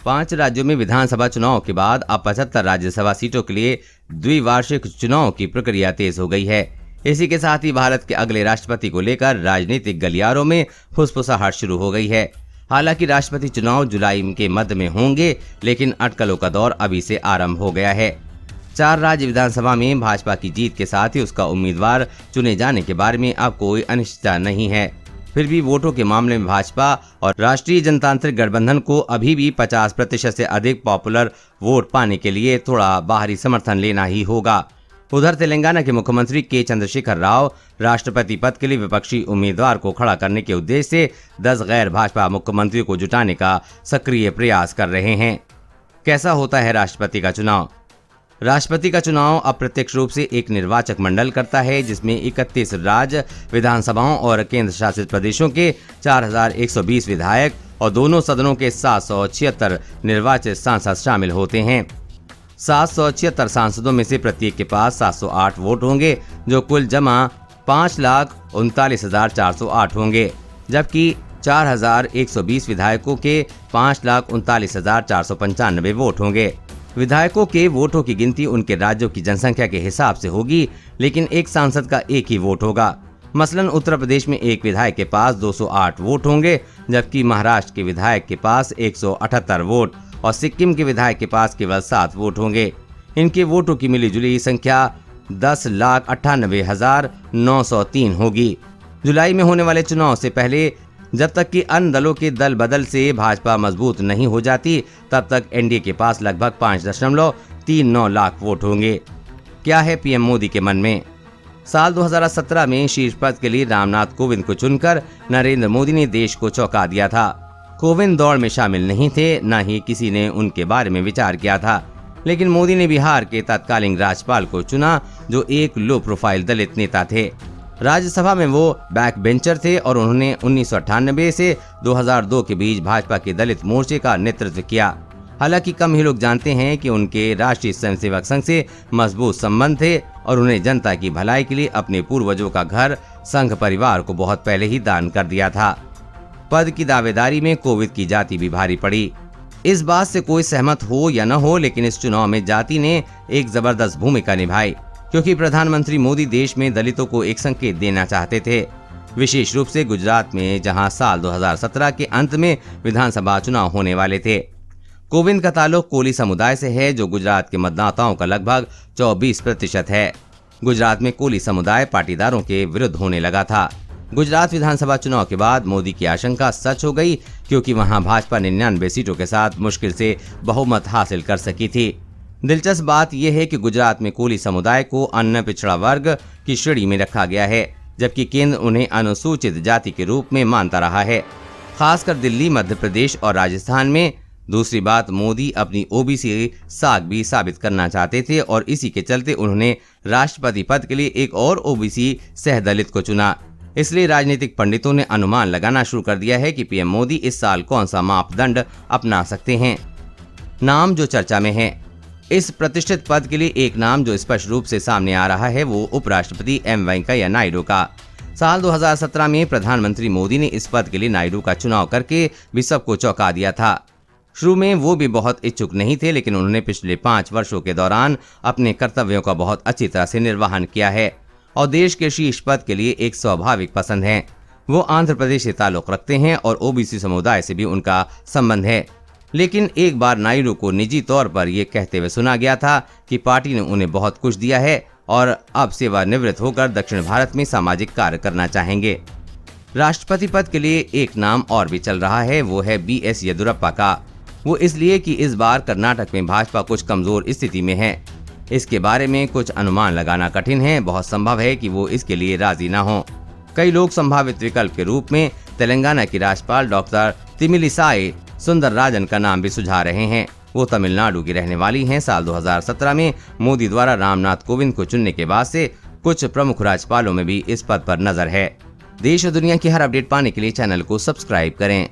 5 राज्यों में विधानसभा चुनाव के बाद अब 75 राज्यसभा सीटों के लिए द्विवार्षिक चुनाव की प्रक्रिया तेज हो गई है। इसी के साथ ही भारत के अगले राष्ट्रपति को लेकर राजनीतिक गलियारों में फुसफुसाहट शुरू हो गई है। हालांकि राष्ट्रपति चुनाव जुलाई के मध्य में होंगे, लेकिन अटकलों का दौर अभी से आरंभ हो गया है। 4 राज्य विधानसभा में भाजपा की जीत के साथ ही उसका उम्मीदवार चुने जाने के बारे में अब कोई अनिश्चितता नहीं है। फिर भी वोटों के मामले में भाजपा और राष्ट्रीय जनतांत्रिक गठबंधन को अभी भी 50% से अधिक पॉपुलर वोट पाने के लिए थोड़ा बाहरी समर्थन लेना ही होगा। उधर तेलंगाना के मुख्यमंत्री के चंद्रशेखर राव राष्ट्रपति पद के लिए विपक्षी उम्मीदवार को खड़ा करने के उद्देश्य से 10 गैर भाजपा मुख्यमंत्रियों को जुटाने का सक्रिय प्रयास कर रहे हैं। कैसा होता है राष्ट्रपति का चुनाव? राष्ट्रपति का चुनाव अप्रत्यक्ष रूप से एक निर्वाचक मंडल करता है, जिसमें 31 राज्य विधानसभाओं और केंद्र शासित प्रदेशों के 4120 विधायक और दोनों सदनों के 776 निर्वाचित सांसद शामिल होते हैं। 776 सांसदों में से प्रत्येक के पास 708 वोट होंगे, जो कुल जमा 5,39,408 होंगे, जबकि 4,120 विधायकों के 5,39,495 वोट होंगे। विधायकों के वोटों की गिनती उनके राज्यों की जनसंख्या के हिसाब से होगी, लेकिन एक सांसद का एक ही वोट होगा। मसलन उत्तर प्रदेश में एक विधायक के पास 208 वोट होंगे, जबकि महाराष्ट्र के विधायक के पास 178 वोट और सिक्किम के विधायक के पास केवल 7 वोट होंगे। इनके वोटों की मिलीजुली संख्या 10,98,903 होगी। जुलाई में होने वाले चुनाव से पहले जब तक कि अन्य दलों के दल बदल से भाजपा मजबूत नहीं हो जाती, तब तक एनडीए के पास लगभग 5.39 लाख वोट होंगे। क्या है पीएम मोदी के मन में? साल 2017 में शीर्ष पद के लिए रामनाथ कोविंद को चुनकर नरेंद्र मोदी ने देश को चौंका दिया था। कोविंद दौड़ में शामिल नहीं थे, न ही किसी ने उनके बारे में विचार किया था, लेकिन मोदी ने बिहार के तत्कालीन राज्यपाल को चुना, जो एक लो प्रोफाइल दलित नेता थे। राज्यसभा में वो बैक बेंचर थे और उन्होंने 1998 से 2002 के बीच भाजपा के दलित मोर्चे का नेतृत्व किया। हालांकि कम ही लोग जानते हैं कि उनके राष्ट्रीय स्वयंसेवक संघ से मजबूत संबंध थे और उन्हें जनता की भलाई के लिए अपने पूर्वजों का घर संघ परिवार को बहुत पहले ही दान कर दिया था। पद की दावेदारी में कोविंद की जाति भी भारी पड़ी। इस बात से कोई सहमत हो या न हो, लेकिन इस चुनाव में जाति ने एक जबरदस्त भूमिका निभाई, क्योंकि प्रधानमंत्री मोदी देश में दलितों को एक संकेत देना चाहते थे। विशेष रूप से गुजरात में, जहां साल 2017 के अंत में विधानसभा चुनाव होने वाले थे। कोविंद का ताल्लुक कोली समुदाय से है, जो गुजरात के मतदाताओं का लगभग 24% है। गुजरात में कोली समुदाय पाटीदारों के विरुद्ध होने लगा था। गुजरात विधानसभा चुनाव के बाद मोदी की आशंका सच हो गई, क्योंकि वहां भाजपा 99 सीटों के साथ मुश्किल से बहुमत हासिल कर सकी थी। दिलचस्प बात यह है कि गुजरात में कोली समुदाय को अन्य पिछड़ा वर्ग की श्रेणी में रखा गया है, जबकि केंद्र उन्हें अनुसूचित जाति के रूप में मानता रहा है, खासकर दिल्ली, मध्य प्रदेश और राजस्थान में। दूसरी बात, मोदी अपनी ओबीसी साख भी साबित करना चाहते थे और इसी के चलते उन्होंने राष्ट्रपति पद के लिए एक और ओबीसी सहदलित को चुना। इसलिए राजनीतिक पंडितों ने अनुमान लगाना शुरू कर दिया है कि पीएम मोदी इस साल कौन सा मापदंड अपना सकते हैं। नाम जो चर्चा में है। इस प्रतिष्ठित पद के लिए एक नाम जो स्पष्ट रूप से सामने आ रहा है, वो उपराष्ट्रपति एम वेंकैया नायडू का। साल 2017 में प्रधानमंत्री मोदी ने इस पद के लिए नायडू का चुनाव करके भी सबको चौंका दिया था। शुरू में वो भी बहुत इच्छुक नहीं थे, लेकिन उन्होंने पिछले 5 वर्षों के दौरान अपने कर्तव्यों का बहुत अच्छी तरह से निर्वहन किया है और देश के शीर्ष पद के लिए एक स्वाभाविक पसंद है। वो आंध्र प्रदेश से ताल्लुक रखते हैं और ओबीसी समुदाय से भी उनका संबंध है। लेकिन एक बार नायडू को निजी तौर पर यह कहते हुए सुना गया था कि पार्टी ने उन्हें बहुत कुछ दिया है और अब सेवानिवृत्त होकर दक्षिण भारत में सामाजिक कार्य करना चाहेंगे। राष्ट्रपति पद के लिए एक नाम और भी चल रहा है, वो है बीएस येदियुरप्पा का। वो इसलिए कि इस बार कर्नाटक में भाजपा कुछ कमजोर स्थिति में है। इसके बारे में कुछ अनुमान लगाना कठिन है। बहुत संभव है कि वो इसके लिए राजी न हो। कई लोग संभावित विकल्प के रूप में तेलंगाना की राज्यपाल डॉक्टर तमिलिसाई सुंदरराजन का नाम भी सुझा रहे हैं। वो तमिलनाडु की रहने वाली हैं। साल 2017 में मोदी द्वारा रामनाथ कोविंद को चुनने के बाद से कुछ प्रमुख राज्यपालों में भी इस पद पर नजर है। देश और दुनिया की हर अपडेट पाने के लिए चैनल को सब्सक्राइब करें।